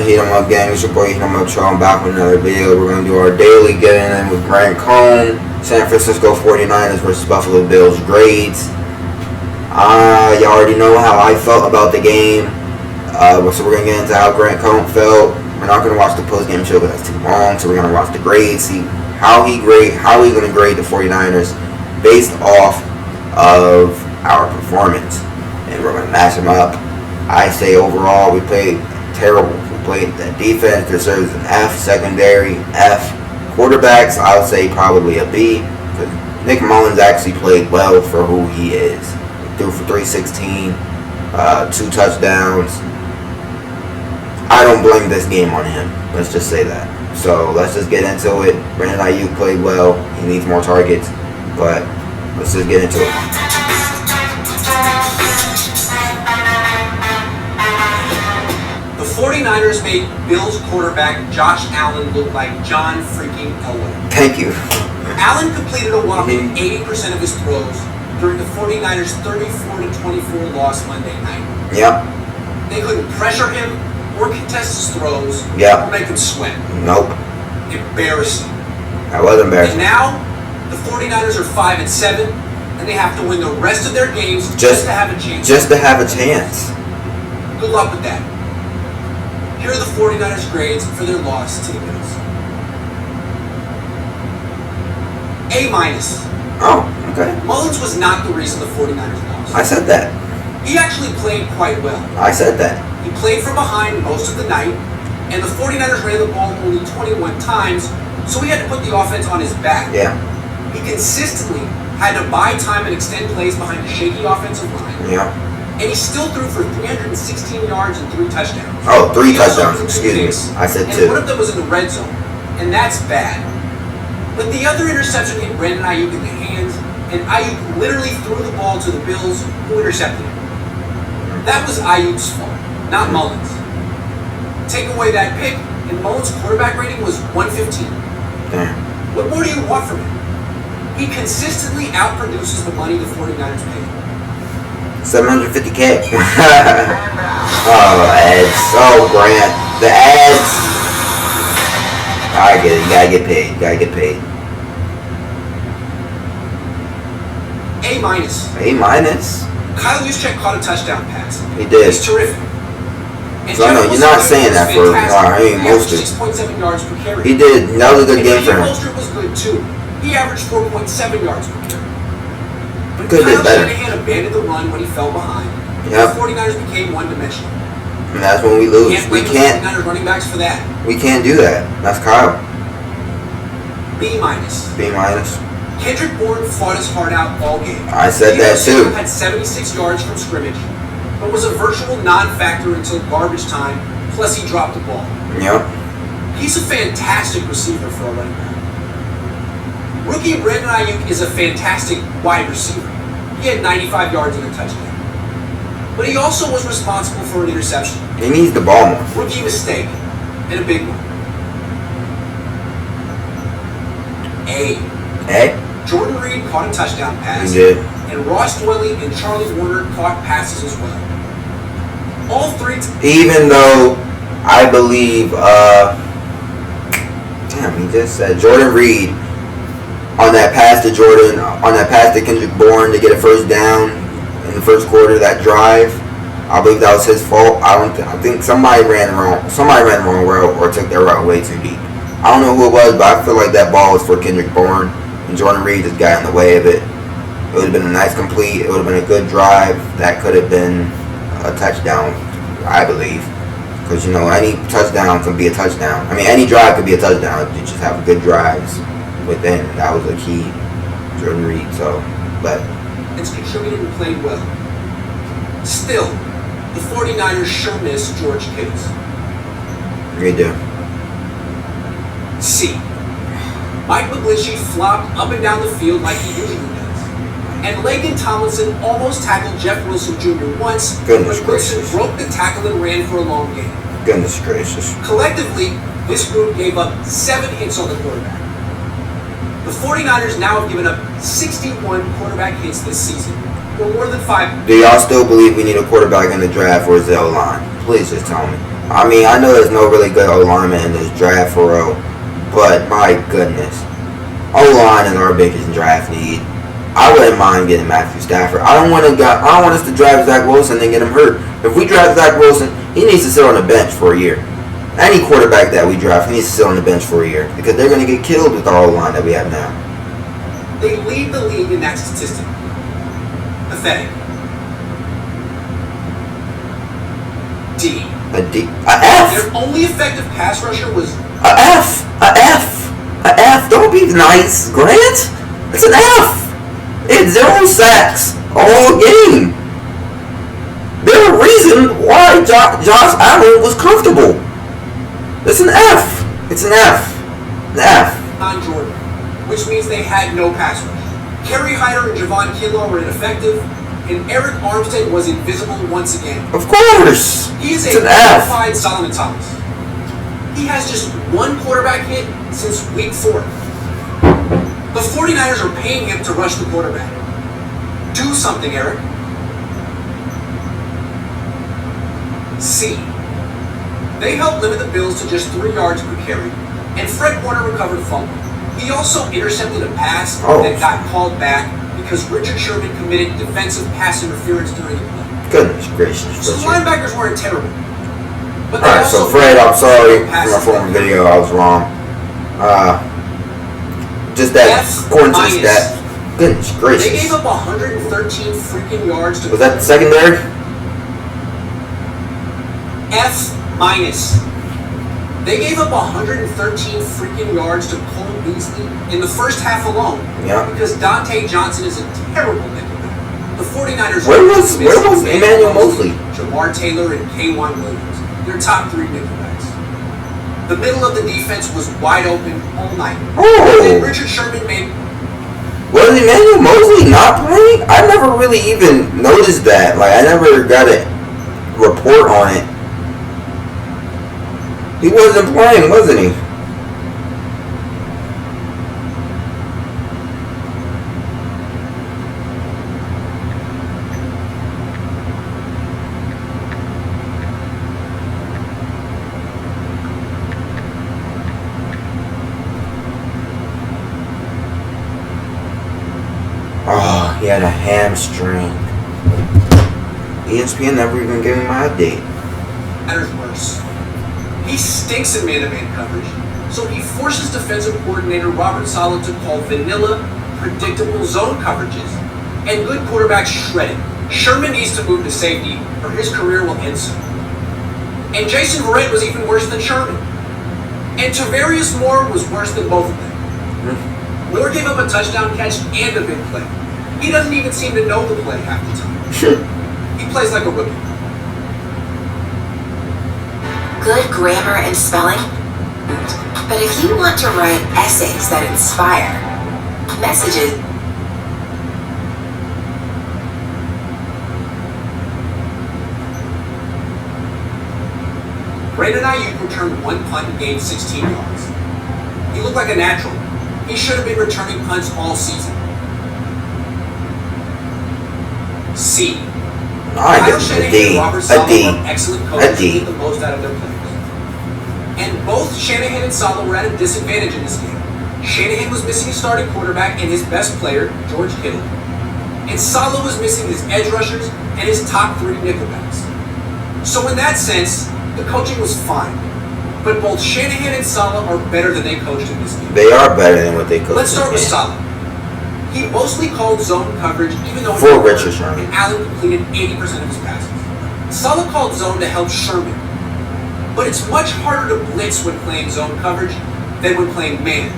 Heat 'em Up gang. It's your boy Heat 'em Up. I'm back with another video. We're gonna do our daily getting in with Grant Cohn. San Francisco 49ers versus Buffalo Bills grades. You already know how I felt about the game. So we're gonna get into how Grant Cohn felt. We're not gonna watch the post-game show because that's too long. So we're gonna watch the grades, see how he's gonna grade the 49ers based off of our performance, and we're gonna match them up. I say overall we played terrible. We played the defense deserves an F, secondary F, quarterbacks I would say probably a B, because Nick Mullins actually played well for who he is. He threw for 316, 2 touchdowns. I don't blame this game on him. Let's just say that. So let's just get into it. Brandon Ayuk played well. He needs more targets, but let's just get into it. The 49ers made Bills quarterback Josh Allen look like John freaking Elway. Thank you. Allen completed a whopping 80% of his throws during the 49ers' 34-24 loss Monday night. Yep. They couldn't pressure him or contest his throws Yep. or make him sweat. Nope. Embarrassing. That was embarrassing. And now, the 49ers are 5-7, and they have to win the rest of their games just to have a chance. Just to have a chance. Good luck with that. Here are the 49ers grades for their loss to the Bills. A-. Oh, okay. Mullins was not the reason the 49ers lost. I said that. He actually played quite well. I said that. He played from behind most of the night, and the 49ers ran the ball only 21 times, so he had to put the offense on his back. Yeah. He consistently had to buy time and extend plays behind a shaky offensive line. Yeah. And he still threw for 316 yards and 3 touchdowns. Oh, 3 He also touchdowns. threw 2 Excuse picks, me. I said and 2. one of them was in the red zone, and that's bad. But the other interception hit Brandon Ayuk in the hands, and Ayuk literally threw the ball to the Bills, who intercepted it. That was Ayuk's fault, not Mullins. Take away that pick, and Mullins' quarterback rating was 115. Damn. What more do you want from him? He consistently outproduces the money the 49ers pay. $750K. Oh, ads. Oh, Grant. The ads. I get it. You gotta get paid. You gotta get paid. A-. A-. Kyle Juszczyk caught a touchdown pass. He did. He's terrific. And So, no, you're not saying that for Mostert. 6.7 yards per carry. He did. That was a good game for him. Mostert was good too. He averaged 4.7 yards per carry. But Could have Kyle been better. Shanahan abandoned the run when he fell behind. Yep. The 49ers became one-dimensional. And that's when we lose. Can't blame the 49ers running backs for that. We can't do that. That's Kyle. B-. B-. Kendrick Bourne fought his heart out all game. I said that He too. had 76 yards from scrimmage, but was a virtual non-factor until garbage time, plus he dropped the ball. Yep. He's a fantastic receiver for a running back. Rookie Brandon Ayuk is a fantastic wide receiver. He had 95 yards and a touchdown. But he also was responsible for an interception. He needs the ball more. Rookie mistake, and a big one. A. Jordan Reed caught a touchdown pass. He did. And Ross Dwelly and Charlie Warner caught passes as well. All three. Even though I believe, he just said Jordan Reed on that pass to Kendrick Bourne to get a first down in the first quarter of that drive. I believe that was his fault. I think somebody ran the wrong route or took their route way too deep. I don't know who it was, but I feel like that ball was for Kendrick Bourne, and Jordan Reed just got in the way of it. It would have been a nice complete. It would have been a good drive. That could have been a touchdown, I believe. Because, any touchdown can be a touchdown. I mean, any drive could be a touchdown. You just have good drives within. That was the key, Jordan Reed. But it's contributed and played well. Still, the 49ers sure miss George Kittle. they do. C. Mike McGlinchey flopped up and down the field like he usually does. And Laken Tomlinson almost tackled Jeff Wilson Jr. once, Goodness but Wilson gracious. broke the tackle and ran for a long game. Goodness gracious. Collectively, this group gave up 7 hits on the quarterback. The 49ers now have given up 61 quarterback hits this season, or more than 5. Do y'all still believe we need a quarterback in the draft, or is it O-line? Please just tell me. I mean, I know there's no really good O-lineman in this draft for real, but my goodness, O-line is our biggest draft need. I wouldn't mind getting Matthew Stafford. I don't want us to draft Zach Wilson and get him hurt. If we draft Zach Wilson, he needs to sit on the bench for a year. Any quarterback that we draft needs to sit on the bench for a year because they're going to get killed with our O-line that we have now. They lead the league in that statistic. Pathetic. D. A D. A F. Their only effective pass rusher was A F. A F. A F. Don't be nice, Grant. It's an F. It's 0 sacks all game. There's a reason why Josh Allen was comfortable. It's an F. It's an F. An F. on Jordan, which means they had no pass rush. Kerry Hyder and Javon Kinlaw were ineffective, and Eric Armstead was invisible once again. Of course. He is it's a an F. qualified Solomon Thomas. He has just one quarterback hit since week 4. The 49ers are paying him to rush the quarterback. Do something, Eric. C. They helped limit the Bills to just 3 yards per carry, and Fred Warner recovered a fumble. He also intercepted a pass that got called back because Richard Sherman committed defensive pass interference during the play. Goodness gracious. So the linebackers weren't terrible. But Alright, so Fred, I'm sorry for my former video, I was wrong. Just that, according to the stat. Goodness gracious. They gave up 113 freaking yards to... Was that secondary? F minus. They gave up 113 freaking yards to Cohn in the first half alone. Yeah. Because Dante Johnson is a terrible nickelback. The 49ers... Where was Emmanuel Mosley? Jamar Taylor and K1 Williams. Their top 3 nickelbacks. The middle of the defense was wide open all night. Oh. And then Richard Sherman made... Was Emmanuel Mosley not playing? I never really even noticed that. Like, I never got a report on it. He wasn't playing, wasn't he? Oh, he had a hamstring. ESPN never even gave him my update. Matters worse. He stinks in man-to-man coverage, so he forces defensive coordinator Robert Saleh to call vanilla, predictable zone coverages, and good quarterbacks shred it. Sherman needs to move to safety, or his career will end soon. And Jason Verrett was even worse than Sherman. And Tavarius Moore was worse than both of them. Moore gave up a touchdown catch and a big play. He doesn't even seem to know the play half the time. He plays like a rookie. Good grammar and spelling. But if you want to write essays that inspire, messages... Brandon Ayuk returned 1 punt and gained 16 yards. He looked like a natural. He should have been returning punts all season. C. Kyle Shanahan and Robert Saleh were excellent coaches to get the most out of their players. And both Shanahan and Saleh were at a disadvantage in this game. Shanahan was missing his starting quarterback and his best player, George Kittle. And Saleh was missing his edge rushers and his top 3 nickelbacks. So in that sense, the coaching was fine. But both Shanahan and Saleh are better than they coached in this game. They are better than what they coached. Let's start with Saleh. He mostly called zone coverage, even though for Richard Sherman, and Allen completed 80% of his passes. Saleh called zone to help Sherman, but it's much harder to blitz when playing zone coverage than when playing man.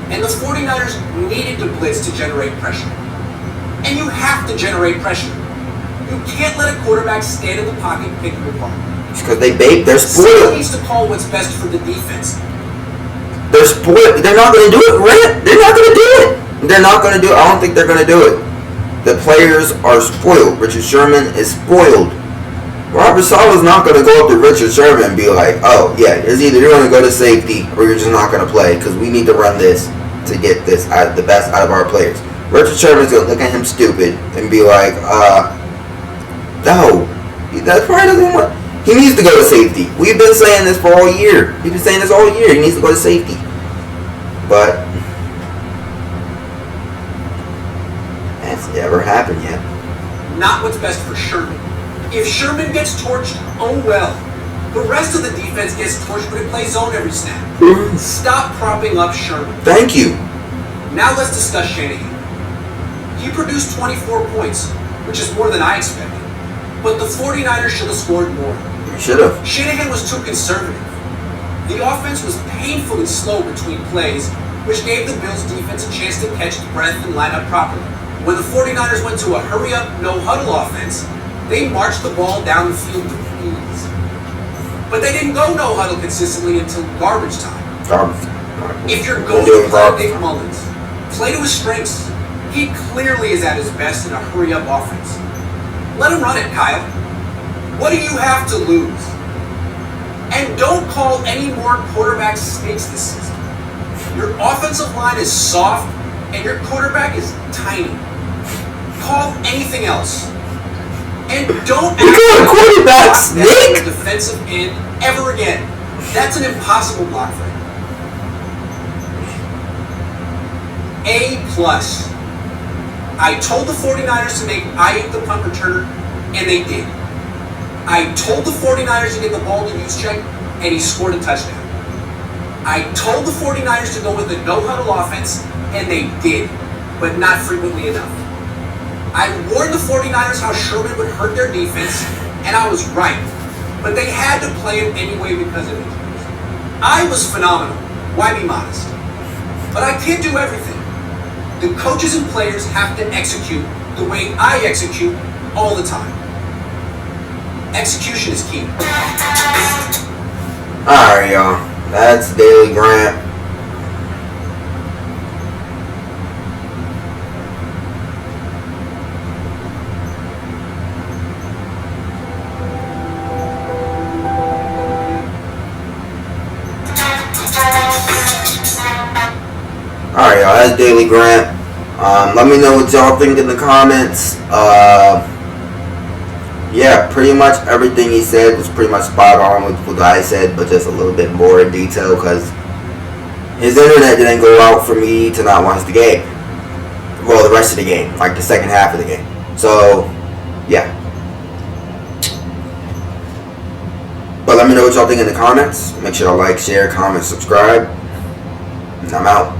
And the 49ers needed to blitz to generate pressure. And you have to generate pressure. You can't let a quarterback stand in the pocket and pick you apart. It's because they're spoiled. Saleh needs to call what's best for the defense. They're spoiled. They're not going to do it, Grant. They're not going to do it. They're not going to do it. I don't think they're going to do it. The players are spoiled. Richard Sherman is spoiled. Robert Saleh's not going to go up to Richard Sherman and be like, oh, yeah, it's either you're going to go to safety or you're just not going to play because we need to run this to get this the best out of our players. Richard Sherman's going to look at him stupid and be like, no. That probably doesn't want... He needs to go to safety. We've been saying this for all year. He's been saying this all year. He needs to go to safety. But that's never happened yet. Not what's best for Sherman. If Sherman gets torched, oh well. The rest of the defense gets torched, but it plays zone every snap. Stop propping up Sherman. Thank you. Now let's discuss Shanahan. He produced 24 points, which is more than I expected. But the 49ers should have scored more. Should have. Shanahan was too conservative. The offense was painfully slow between plays, which gave the Bills' defense a chance to catch the breath and line up properly. When the 49ers went to a hurry-up, no-huddle offense, they marched the ball down the field with ease. But they didn't go no-huddle consistently until garbage time. If you're going to play Nick Mullins, play to his strengths. He clearly is at his best in a hurry-up offense. Let him run it, Kyle. What do you have to lose? And don't call any more quarterback sneaks this season. Your offensive line is soft, and your quarterback is tiny. Call anything else. And don't act quarterback sneak a defensive end ever again. That's an impossible block for him. A+. I told the 49ers to make Ayuk the punt returner, and they did. I told the 49ers to get the ball to Juszczyk, and he scored a touchdown. I told the 49ers to go with a no-huddle offense, and they did, but not frequently enough. I warned the 49ers how Sherman would hurt their defense, and I was right. But they had to play him anyway because of injuries. I was phenomenal. Why be modest? But I can't do everything. The coaches and players have to execute the way I execute all the time. Execution is key. Alright, y'all. That's Daily Grant. Alright, y'all, that's Daily Grant. Let me know what y'all think in the comments. Yeah, pretty much everything he said was pretty much spot on with what I said, but just a little bit more in detail because his internet didn't go out for me to not watch the game. Well, the rest of the game, like the second half of the game. So, yeah. But let me know what y'all think in the comments. Make sure to like, share, comment, subscribe. And I'm out.